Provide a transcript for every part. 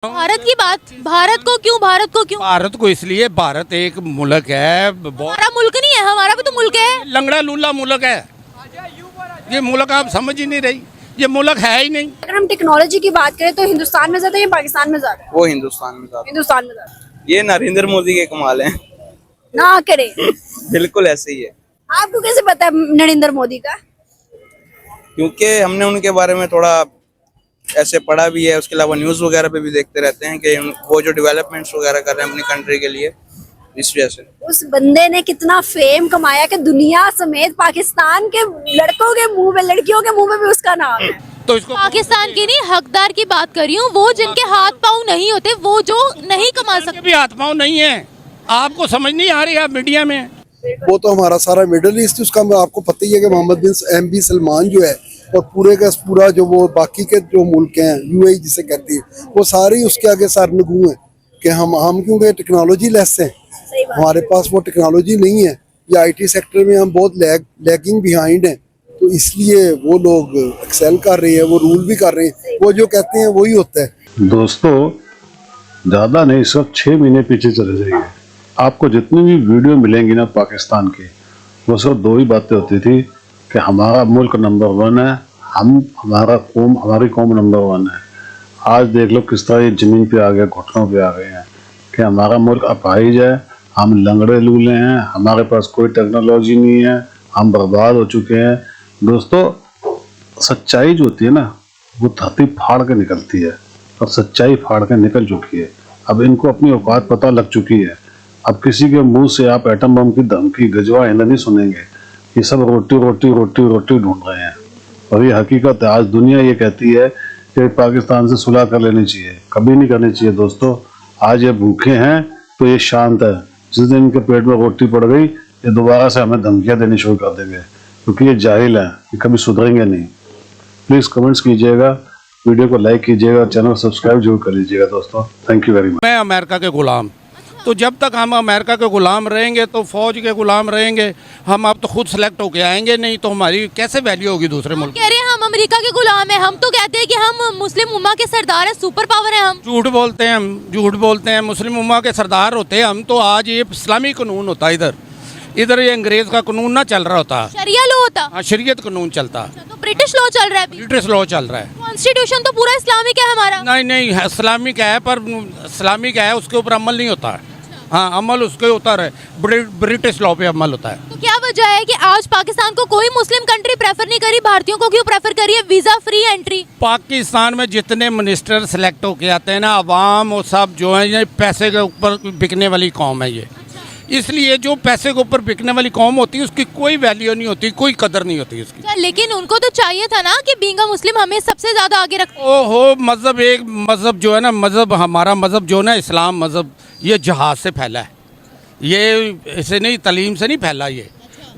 भारत की बात, भारत को क्यों? भारत को इसलिए, भारत एक मुल्क है, हमारा मुल्क नहीं है, हमारा भी तो मुल्क है। लंगड़ा लूला मुल्क है। ये मुल्क आप समझ ही नहीं रही, ये मुल्क है ही नहीं। अगर हम टेक्नोलॉजी की बात करें तो हिंदुस्तान में ज्यादा है या पाकिस्तान में ज्यादा है? वो हिंदुस्तान में था। हिंदुस्तान में ज्यादा। ये नरेंद्र मोदी के कमाल हैं। ना करे। बिल्कुल ऐसे ही है, आपको कैसे पता है नरेंद्र मोदी का? क्योंकि हमने उनके बारे में थोड़ा ऐसे पढ़ा भी है, उसके अलावा न्यूज़ वगैरह पे भी देखते रहते हैं कि वो जो डेवलपमेंट्स वगैरह कर रहे हैं अपनी कंट्री के लिए, इस वजह से। उस बंदे ने कितना फेम कमाया कि दुनिया समेत पाकिस्तान के लड़कों के मुंह में, लड़कियों के मुंह में भी उसका नाम है। तो इसको पाकिस्तान की नहीं, हकदार की बात कर रही हूँ, वो जिनके हाथ पाँव नहीं होते, वो जो नहीं कमा सकते। भी हाथ पाँव नहीं है, आपको समझ नहीं आ रही है मीडिया में। वो तो हमारा सारा मिडिल ईस्ट, उसका आपको पता ही है कि मोहम्मद बिन एमबी सलमान जो है और पूरे का पूरा जो वो बाकी के जो मुल्क हैं यूएई जिसे कहती है, वो सारे ही उसके आगे सरनगू हैं कि हम क्योंकि टेक्नोलॉजी लेस हैं, हमारे पास वो टेक्नोलॉजी नहीं है, या आईटी सेक्टर में हम बहुत लैगिंग बिहाइंड हैं, तो इसलिए वो लोग एक्सेल कर रहे हैं, वो रूल भी कर रहे हैं, वो जो कहते हैं वही होता है। दोस्तों ज़्यादा नहीं, सिर्फ 6 महीने पीछे चले जाइए, आपको जितनी भी वीडियो मिलेंगी ना पाकिस्तान की, वो सिर्फ 2 ही बातें होती थी कि हमारा मुल्क नंबर 1 है, हमारी कौम नंबर 1 है। आज देख लो किस तरह ये ज़मीन पे आ गए, घुटनों पे आ गए हैं कि हमारा मुल्क अपाहिज है, हम लंगड़े लूले हैं, हमारे पास कोई टेक्नोलॉजी नहीं है, हम बर्बाद हो चुके हैं। दोस्तों सच्चाई जो होती है ना, वो धरती फाड़ के निकलती है, और सच्चाई फाड़ के निकल चुकी है। अब इनको अपनी औकात पता लग चुकी है। अब किसी के मुंह से आप एटम बम की धमकी, गजवा आइंदा नहीं सुनेंगे। ये सब रोटी रोटी रोटी रोटी ढूंढ रहे हैं, और ये हकीकत है। आज दुनिया ये कहती है कि पाकिस्तान से सुलह कर लेनी चाहिए, कभी नहीं करनी चाहिए दोस्तों। आज ये भूखे हैं तो ये शांत है, जिस दिन इनके पेट में रोटी पड़ गई, ये दोबारा से हमें धमकियां देनी शुरू कर देंगे, क्योंकि ये जाहिल हैं, ये कभी सुधरेंगे नहीं। प्लीज़ कमेंट्स कीजिएगा, वीडियो को लाइक कीजिएगा, चैनल सब्सक्राइब जरूर कर लीजिएगा दोस्तों। Thank you very much. मैं अमेरिका के गुलाम, तो जब तक हम अमेरिका के गुलाम रहेंगे तो फौज के गुलाम रहेंगे हम। अब तो खुद सेलेक्ट होके आएंगे, नहीं तो हमारी कैसे वैल्यू होगी दूसरे मुल्क। कह रहे हैं हम अमेरिका के गुलाम हैं, हम तो कहते हैं कि हम मुस्लिम उम्मा के सरदार हैं, सुपर पावर हैं हम। झूठ बोलते हैं हम, झूठ बोलते हैं। मुस्लिम उम्मा के सरदार होते हैं हम तो आज ये इस्लामी कानून होता, इधर ये अंग्रेज का कानून ना चल रहा होता, शरिया लॉ होता। हाँ शरीयत कानून चलता, तो ब्रिटिश लॉ चल रहा है, ब्रिटिश लॉ चल रहा है। कॉन्स्टिट्यूशन तो पूरा इस्लामिक है हमारा। नहीं इस्लामिक है, पर इस्लामिक है, उसके ऊपर अमल नहीं होता है। हाँ अमल उसके होता है, ब्रिटिश लॉ पे अमल होता है। तो क्या वजह है कि आज पाकिस्तान को कोई मुस्लिम कंट्री प्रेफर नहीं करी, भारतीयों को क्यों प्रेफर करी है वीजा फ्री एंट्री? पाकिस्तान में जितने मिनिस्टर सेलेक्ट होके आते हैं ना, अवाम वो सब जो है ये पैसे के ऊपर बिकने वाली कौम है ये। इसलिए जो पैसे के ऊपर बिकने वाली कौम होती है उसकी कोई वैल्यू नहीं होती, कोई कदर नहीं होती उसकी। लेकिन उनको तो चाहिए था ना कि बीइंग अ मुस्लिम हमें सबसे ज्यादा आगे रखते। ओहो मज़हब, एक मज़हब जो है ना, मज़हब हमारा मज़हब जो है ना इस्लाम मज़हब, ये जहाज़ से फैला है, ये ऐसे नहीं तलीम से नहीं फैला, ये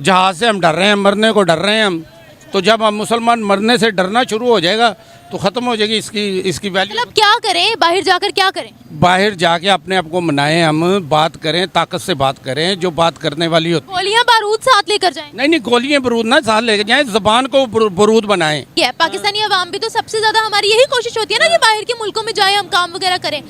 जहाज़ से हम डर रहे हैं, मरने को डर रहे हैं हम। तो जब हम मुसलमान मरने से डरना शुरू हो जाएगा तो ख़त्म हो जाएगी इसकी वैल्यू। मतलब क्या करें, बाहर जाकर क्या करें? बाहर जाके अपने आप को मनाएं, हम बात करें, ताकत से बात करें, जो बात करने वाली होती। गोलियां बारूद साथ लेकर जाएं? नहीं गोलियां बारूद ना साथ लेकर जाएं, ज़बान को बारूद बनाएं। पाकिस्तानी अवाम भी तो सबसे ज्यादा, हमारी यही कोशिश होती है ना कि बाहर के मुल्कों में जाएं, हम काम वगैरह करें,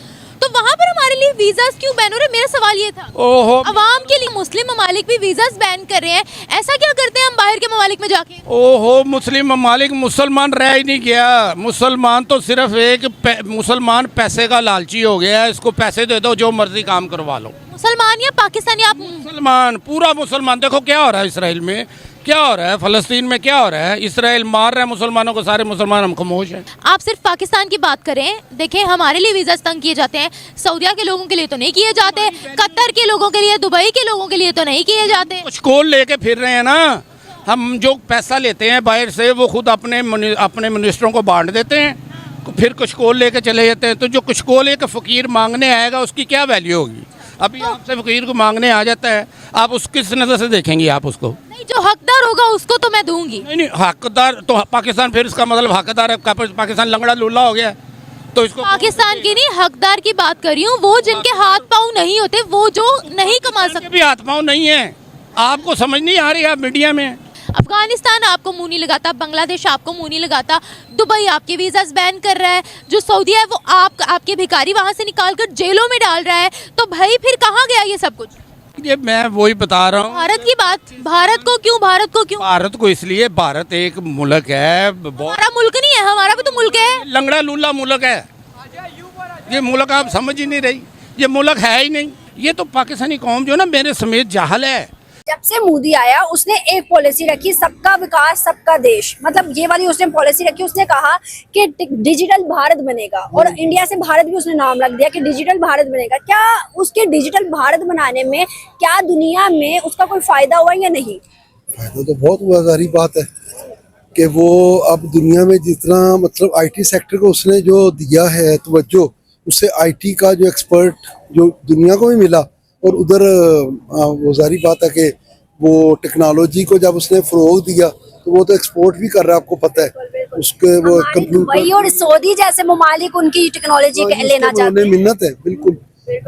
तो वहाँ पर हमारे लिए वीजास क्यों बैन हो रहे? मेरा सवाल ये था। ओहो अवाम के लिए मुस्लिम ममालिक भी वीजास बैन कर रहे हैं, ऐसा क्या करते हैं हम बाहर के ममालिक में जाके? ओहो मुस्लिम ममालिक, मुसलमान रह ही नहीं गया। मुसलमान तो सिर्फ एक मुसलमान पैसे का लालची हो गया है, इसको पैसे दे दो जो मर्जी काम करवा लो। मुसलमान या पाकिस्तानी? आप मुसलमान, पूरा मुसलमान। देखो क्या हो रहा है इसराइल में, क्या हो रहा है फ़लस्तीन में, क्या हो रहा है, इसराइल मार रहा है मुसलमानों को, सारे मुसलमान हम खामोश हैं। आप सिर्फ पाकिस्तान की बात करें, देखें हमारे लिए वीजा तंग किए जाते हैं, सऊदिया के लोगों के लिए तो नहीं किए जाते, कतर के लोगों के लिए, दुबई के लोगों के लिए तो नहीं किए जाते। कुछ कोल लेके फिर रहे हैं ना हम, जो पैसा लेते हैं बाहर से वो खुद अपने मिनिस्टरों को बांट देते हैं, फिर कुछ कोल लेके चले जाते हैं। तो जो कुछ कोल एक फ़कीर मांगने आएगा उसकी क्या वैल्यू होगी? अभी आपसे फ़कीर को मांगने आ जाता है, आप उस किस नज़र से देखेंगी आप उसको? नहीं, जो हकदार होगा उसको तो मैं दूंगी। नहीं हकदार तो पाकिस्तान, फिर इसका मतलब हकदार है पाकिस्तान लंगड़ा लूला हो गया, तो इसको पाकिस्तान की नहीं, हकदार की बात कर रही हूँ, वो जिनके हाथ पाँव नहीं होते, वो जो नहीं कमा सकते। भी हाथ पाँव नहीं है, आपको समझ नहीं आ रही है मीडिया में। अफगानिस्तान आपको मुंह नहीं लगाता, बांग्लादेश आपको मुंह नहीं लगाता, दुबई आपके वीज़ास बैन कर रहा है, जो सऊदी है वो आपके भिखारी वहाँ से निकाल कर जेलों में डाल रहा है, तो भाई फिर कहाँ गया ये सब कुछ? ये मैं वही बता रहा हूँ। भारत की बात, भारत को क्यों? भारत को इसलिए, भारत एक मुल्क है, बहुत हमारा मुल्क नहीं है, हमारा भी तो मुल्क है। लंगड़ा लूला मुल्क है ये मुल्क, आप समझ ही नहीं रही, ये मुल्क है ही नहीं। ये तो पाकिस्तानी कौम जो ना मेरे समेत जाहल है। जब से मोदी आया उसने एक पॉलिसी रखी, सबका विकास सबका देश, मतलब ये वाली उसने पॉलिसी रखी। उसने कहा कि डिजिटल भारत बनेगा, और इंडिया से भारत भी उसने नाम रख दिया कि डिजिटल भारत बनेगा। क्या उसके डिजिटल भारत बनाने में क्या दुनिया में उसका कोई फायदा हुआ या नहीं? फायदा तो बहुत हुआ, जारी बात है कि वो अब दुनिया में जितना मतलब आईटी सेक्टर को उसने जो दिया है तवज्जो, उससे आईटी का जो एक्सपर्ट जो दुनिया को भी मिला, और उधर वो जारी बात है कि वो टेक्नोलॉजी को जब उसने फरोग दिया तो वो तो एक्सपोर्ट भी कर रहा है, आपको पता है। उसके वो दुबई और सऊदी जैसे ममालिक उनकी टेक्नोलॉजी लेना चाहते हैं। मिन्नत है, बिल्कुल।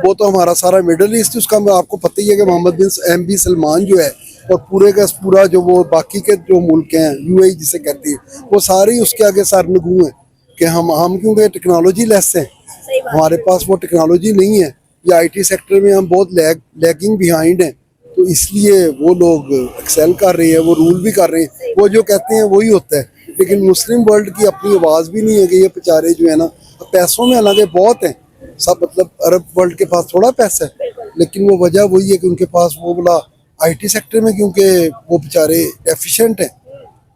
वो तो हमारा सारा मिडल ईस्ट, उसका आपको पता ही है कि मोहम्मद बिन MB सलमान जो है, और पूरे का पूरा जो वो बाकी के जो मुल्क हैं UAE जिसे कहती है, वो सारे उसके आगे सरनगू हैं कि हम क्योंकि टेक्नोलॉजी लेस हैं, हमारे पास वो टेक्नोलॉजी नहीं है, या आईटी सेक्टर में हम बहुत लैगिंग बिहाइंड हैं, तो इसलिए वो लोग एक्सेल कर रहे हैं, वो रूल भी कर रहे हैं, वो जो कहते हैं वही होता है। लेकिन मुस्लिम वर्ल्ड की अपनी आवाज़ भी नहीं है कि ये बेचारे जो है ना, पैसों में हालांकि बहुत हैं सब, मतलब अरब वर्ल्ड के पास थोड़ा पैसा है, लेकिन वो वजह वही है कि उनके पास वो बोला आईटी सेक्टर में, क्योंकि वो बेचारे एफिशिएंट हैं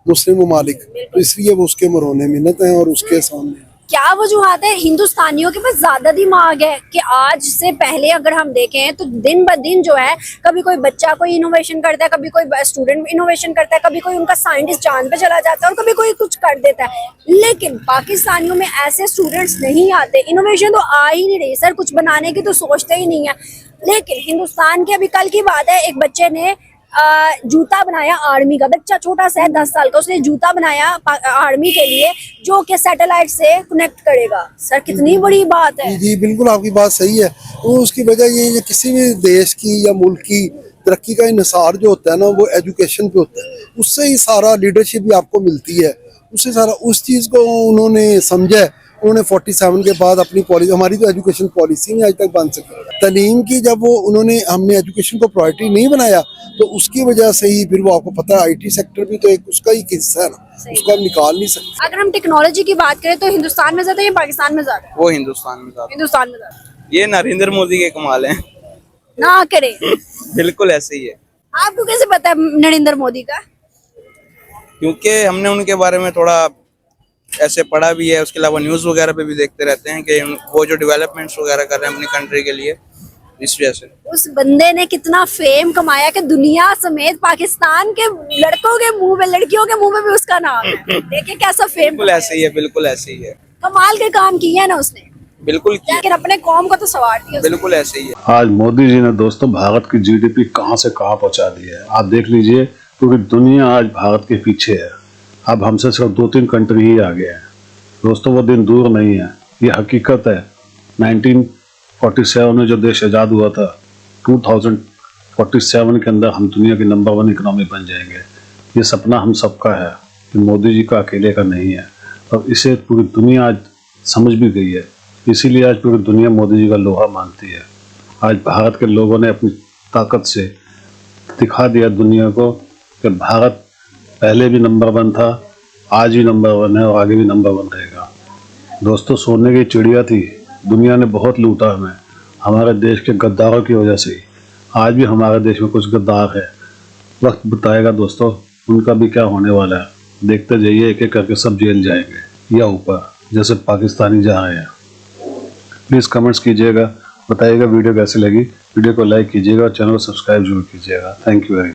मुस्लिम ममालिक, तो इसलिए वो उसके मरोने मिन्नत हैं और उसके सामने। क्या वजूहत है? हिंदुस्तानियों के पास ज्यादा दिमाग है कि आज से पहले अगर हम देखें तो दिन ब दिन जो है, कभी कोई बच्चा कोई इनोवेशन करता है, कभी कोई स्टूडेंट इनोवेशन करता है, कभी कोई उनका साइंटिस्ट चांद पे चला जाता है, और कभी कोई कुछ कर देता है। लेकिन पाकिस्तानियों में ऐसे स्टूडेंट्स नहीं आते, इनोवेशन तो आ ही नहीं रही सर, कुछ बनाने की तो सोचते ही नहीं है। लेकिन हिंदुस्तान की अभी कल की बात है, एक बच्चे ने जूता बनाया आर्मी का, बच्चा छोटा सा है 10 साल का, उसने जूता बनाया आर्मी के लिए जो कि सैटेलाइट से कनेक्ट करेगा। सर कितनी बड़ी बात है। जी बिल्कुल, आपकी बात सही है। वो उसकी वजह ये किसी भी देश की या मुल्क की तरक्की का इन्हिसार जो होता है ना, वो एजुकेशन पे होता है, उससे ही सारा लीडरशिप भी आपको मिलती है, उससे सारा उस चीज़ को उन्होंने समझा है। उन्होंने 47 के बाद अपनी पॉलिसी, हमारी तो एजुकेशन पॉलिसी नहीं आज तक बन सकी तालीम की, जब वो हमने एजुकेशन को प्रायोरिटी नहीं बनाया, तो उसकी वजह से ही फिर वो आपको पता है आईटी सेक्टर भी तो एक उसका ही हिस्सा है ना, उसको हम निकाल नहीं सकते। अगर हम टेक्नोलॉजी की बात करें तो हिंदुस्तान में ज्यादा या पाकिस्तान में ज्यादा? वो हिंदुस्तान में ज्यादा। हिंदुस्तान में ज्यादा। ये नरेंद्र मोदी के कमाल हैं। ना करे। बिल्कुल ऐसे ही है। आपको कैसे पता है नरेंद्र मोदी का? क्योंकि हमने उनके बारे में थोड़ा ऐसे पढ़ा भी है, उसके अलावा न्यूज़ वगैरह पे भी देखते रहते हैं कि वो जो डेवलपमेंट्स वगैरह कर रहे हैं अपनी कंट्री के लिए, इस वजह से। उस बंदे ने कितना फेम कमाया कि दुनिया समेत पाकिस्तान के लड़कों के मुंह में, लड़कियों के मुंह में भी उसका नाम है। देखिए कैसा फेम। बिल्कुल ऐसे ही है, बिल्कुल ऐसे ही है। कमाल के काम किए है ना उसने, बिल्कुल किया। लेकिन अपने कौम को तो सवार दिया। बिल्कुल ऐसे ही है। आज मोदी जी ने दोस्तों भारत की जीडीपी कहां से कहां पहुंचा दी है, आप देख लीजिए। क्योंकि दुनिया आज भारत के पीछे है, अब हमसे सिर्फ 2-3 कंट्री ही आगे है दोस्तों। वो दिन दूर नहीं है, ये हकीकत है। 1947 में जो देश आज़ाद हुआ था, 2047 के अंदर हम दुनिया की नंबर 1 इकोनॉमी बन जाएंगे। ये सपना हम सबका है, कि मोदी जी का अकेले का नहीं है, और इसे पूरी दुनिया आज समझ भी गई है। इसीलिए आज पूरी दुनिया मोदी जी का लोहा मानती है। आज भारत के लोगों ने अपनी ताकत से दिखा दिया दुनिया को कि भारत पहले भी नंबर 1 था, आज भी नंबर 1 है और आगे भी नंबर 1 रहेगा। दोस्तों सोने की चिड़िया थी, दुनिया ने बहुत लूटा हमें, हमारे देश के गद्दारों की वजह से ही। आज भी हमारे देश में कुछ गद्दार है, वक्त बताएगा दोस्तों उनका भी क्या होने वाला है। देखते जाइए, एक एक करके सब जेल जाएंगे या ऊपर, जैसे पाकिस्तानी जा रहे हैं। प्लीज़ कमेंट्स कीजिएगा, बताइएगा वीडियो कैसी लगी। वीडियो को लाइक कीजिएगा और चैनल को सब्सक्राइब जरूर कीजिएगा। Thank you very much.